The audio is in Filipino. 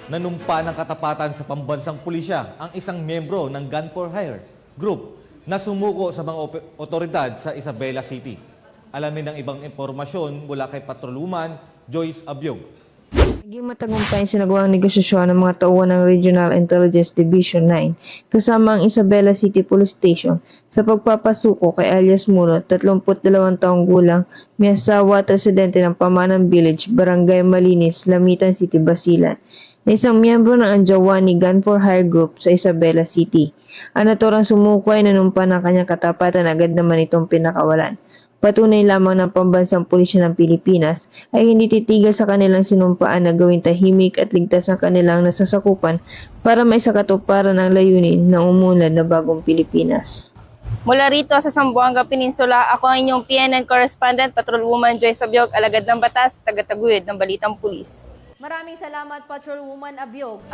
nanumpa ng katapatan sa pambansang pulisya ang isang miyembro ng Gun for Hire group na sumuko sa mga otoridad sa Isabela City. Alamin ang ibang impormasyon mula kay Patrolwoman Joyce Abiog. Naging matagumpay ang sinagawang negosasyon ng mga tauhan ng Regional Intelligence Division 9 kasama ang Isabela City Police Station sa pagpapasuko kay alias Muro, 32 taong gulang, may asawa at residente ng Pamanang Village, Barangay Malinis, Lamitan City, Basilan, na isang miyembro ng Anjawani Gun for Hire Group sa Isabela City. Ang naturang sumuko ay nanumpa ng kanyang katapatan, agad naman itong pinakawalan. Patunay lamang ng Pambansang Pulisya ng Pilipinas ay hindi titigil sa kanilang sinumpaan na gawing tahimik at ligtas ang kanilang nasasakupan para maisakatuparan ang layunin ng umunlad na bagong Pilipinas. Mula rito sa Zamboanga Peninsula, ako ang inyong PNN correspondent, Patrolwoman Joyce Abiog, alagad ng batas, tagataguyod ng Balitang Pulis. Maraming salamat, Patrolwoman Abiog.